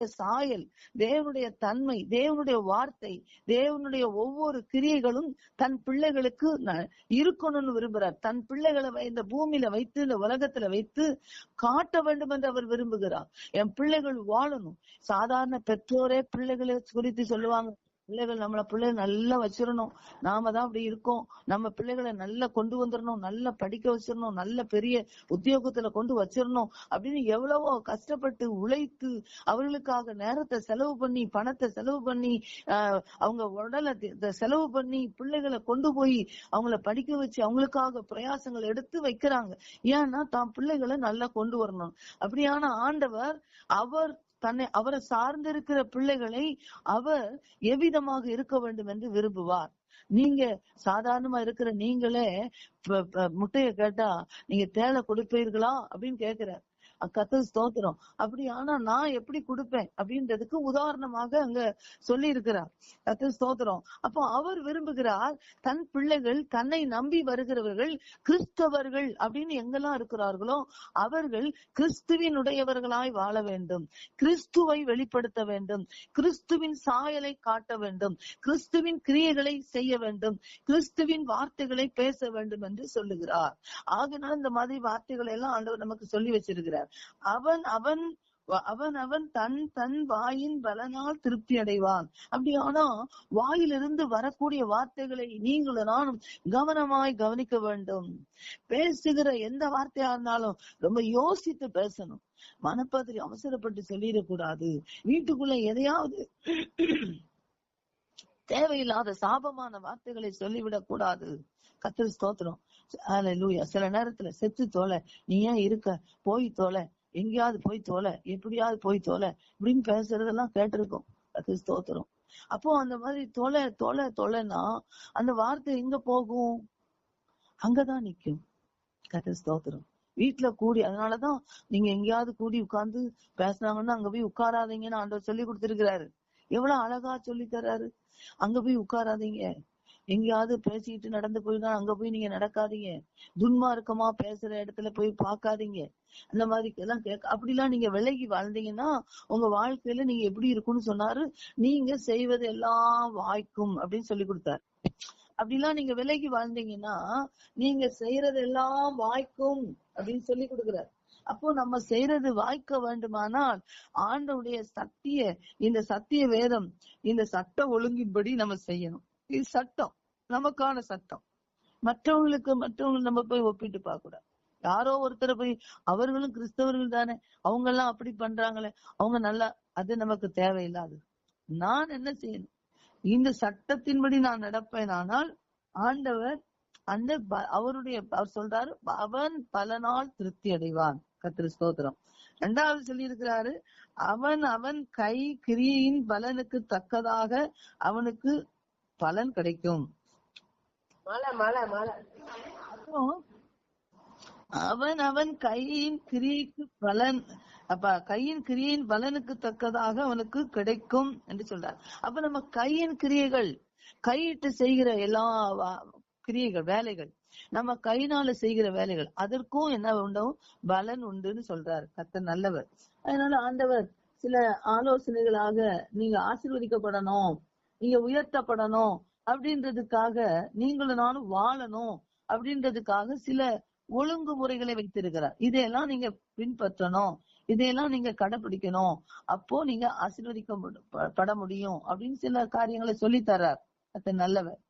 சாயல், தேவனுடைய தன்மை, தேவனுடைய வார்த்தை, தேவனுடைய ஒவ்வொரு கிரியைகளும் தன் பிள்ளைகளுக்கு இருக்கணும்னு விரும்புறார். தன் பிள்ளைகளை இந்த பூமியில வைத்து, இந்த உலகத்துல வைத்து காட்ட வேண்டும் என்று அவர் விரும்புகிறார். என் பிள்ளைகள் வாழணும். சாதாரண பெற்றோரே பிள்ளைகளை குறித்து சொல்லுவாங்க, பிள்ளைகள் பிள்ளைகள் நல்லா வச்சிடணும், நாம தான் அப்படி இருக்கோம், நம்ம பிள்ளைகளை நல்லா கொண்டு வந்துடணும், நல்லா படிக்க வச்சிடணும், நல்ல பெரிய உத்தியோகத்துல கொண்டு வச்சிடணும் அப்படின்னு எவ்வளவோ கஷ்டப்பட்டு உழைத்து அவர்களுக்காக நேரத்தை செலவு பண்ணி, பணத்தை செலவு பண்ணி, அவங்க உடலை செலவு பண்ணி பிள்ளைகளை கொண்டு போய் அவங்கள படிக்க வச்சு அவங்களுக்காக பிரயாசங்கள் எடுத்து வைக்கிறாங்க. ஏன்னா தான் பிள்ளைகளை நல்லா கொண்டு வரணும். அப்படியான ஆண்டவர் அவரை சார்ந்திருக்கிற பிள்ளைகளை அவர் எவ்விதமாக இருக்க வேண்டும் என்று விரும்புவார். நீங்க சாதாரணமா இருக்கிற நீங்களே முட்டைய கேட்டா நீங்க தேளை கொடுப்பீர்களா அப்படின்னு கேக்குற, கர்த்தர் ஸ்தோத்திரம். அப்படி ஆனா நான் எப்படி கொடுப்பேன் அப்படின்றதுக்கு உதாரணமாக அங்க சொல்லி இருக்கிறார். கர்த்தர் ஸ்தோத்திரம். அப்போ அவர் விரும்புகிறார் தன் பிள்ளைகள், தன்னை நம்பி வருகிறவர்கள் கிறிஸ்தவர்கள் அப்படின்னு எங்கெல்லாம் இருக்கிறார்களோ அவர்கள் கிறிஸ்துவினுடையவர்களாய் வாழ வேண்டும், கிறிஸ்துவை வெளிப்படுத்த வேண்டும், கிறிஸ்துவின் சாயலை காட்ட வேண்டும், கிறிஸ்துவின் கிரியைகளை செய்ய வேண்டும், கிறிஸ்துவின் வார்த்தைகளை பேச வேண்டும் என்று சொல்லுகிறார். ஆகினால் இந்த மாதிரி வார்த்தைகளை எல்லாம் ஆண்டவர் நமக்கு சொல்லி வச்சிருக்கிறார். அவன் அவன் அவன் அவன் தன் தன் வாயின் பலனால் திருப்தி அடைவான். அப்படியானா வாயிலிருந்து வரக்கூடிய வார்த்தைகளை நீங்களும் நானும் கவனமாய் கவனிக்க வேண்டும். பேசுகிற எந்த வார்த்தையா இருந்தாலும் ரொம்ப யோசித்து பேசணும். மனப்பாத்திரி அவசரப்பட்டு சொல்லிடக்கூடாது. வீட்டுக்குள்ள எதையாவது தேவையில்லாத சாபமான வார்த்தைகளை சொல்லிவிடக் கூடாது. கர்த்தர் ஸ்தோத்திரம். அல்லேலூயா. சில நேரத்துல செத்து தோலை, நீ ஏன் இருக்க, போய் தோலை, எங்கேயாவது போய் தோலை, எப்படியாவது போய் தோலை இப்படின்னு பேசுறதெல்லாம் கேட்டிருக்கோம். கர்த்தர் ஸ்தோத்திரம். அப்போ அந்த மாதிரி தொலை தொலை தொலைன்னா அந்த வார்த்தை எங்க போகும்? அங்கதான் நிக்கும். கர்த்தர் ஸ்தோத்திரம். வீட்டுல கூடி, அதனாலதான் நீங்க எங்கேயாவது கூடி உட்கார்ந்து பேசுனாங்கன்னா அங்க போய் உட்காராதீங்கன்னு ஆண்டவர் சொல்லி கொடுத்திருக்கிறாரு. எவ்வளவு அழகா சொல்லி தர்றாரு. அங்க போய் உட்காராதீங்க. எங்கேயாவது பேசிட்டு நடந்து போயிதான் அங்க போய் நீங்க நடக்காதீங்க. துன்மார்க்கமா பேசுற இடத்துல போய் பாக்காதீங்க. அந்த மாதிரி எல்லாம் அப்படிலாம் நீங்க விலகி வாழ்ந்தீங்கன்னா உங்க வாழ்க்கையில நீங்க எப்படி இருக்கும்னு சொன்னாரு. நீங்க செய்வது எல்லாம் வாய்க்கும் அப்படின்னு சொல்லி கொடுத்தாரு. அப்படிலாம் நீங்க விலகி வாழ்ந்தீங்கன்னா நீங்க செய்யறது எல்லாம் வாய்க்கும் அப்படின்னு சொல்லி கொடுக்குறாரு. அப்போ நம்ம செய்யறது வாய்க்க வேண்டுமானால் ஆண்டவருடைய இந்த சத்திய வேதம், இந்த சட்ட ஒழுங்கின்படி நம்ம செய்யணும். இது சட்டம், நமக்கான சட்டம். மற்றவங்க நம்ம போய் ஒப்பிட்டு பார்க்க கூடாது. யாரோ ஒருத்தரை போய் அவர்களும் கிறிஸ்தவர்கள் தானே, அவங்க எல்லாம் அப்படி பண்றாங்களே, அவங்க நல்லா, அது நமக்கு தேவையில்லாது. நான் என்ன செய்யணும்? இந்த சட்டத்தின்படி நான் நடப்பேன். ஆனால் ஆண்டவர் அவர் சொல்றாரு, அவன் பல நாள் திருப்தி அடைவான். கர்த்தர் ஸ்தோத்திரம். இரண்டாவது சொல்லி இருக்கிறாரு, அவன் அவன் கை கிரியின் பலனுக்கு தக்கதாக அவனுக்கு பலன் கிடைக்கும். அவன் அவன் கையின் கிரியைக்கு பலன், கையின் கிரியின் பலனுக்கு தக்கதாக அவனுக்கு கிடைக்கும் என்று சொல்றார். அப்ப நம்ம கையின் கிரியைகள், கையிட்டு செய்கிற எல்லா கிரியைகள், வேலைகள், நம்ம கையினால செய்கிற வேலைகள், அதற்கும் என்ன உண்டோ பலன் உண்டுன்னு சொல்றாரு. கர்த்தர் நல்லவர். அதனால ஆண்டவர் சில ஆலோசனைகளாக நீங்க ஆசீர்வதிக்கப்படணும், நீங்க உயர்த்தப்படணும் அப்படின்றதுக்காக, நீங்களும் நானும் வாழணும் அப்படின்றதுக்காக சில ஒழுங்குமுறைகளை வைத்திருக்கிறார். இதையெல்லாம் நீங்க பின்பற்றணும், இதையெல்லாம் நீங்க கடைபிடிக்கணும், அப்போ நீங்க ஆசீர்வதிக்கப்பட முடியும் அப்படின்னு சில காரியங்களை சொல்லி தர்றார். அது நல்லவர்.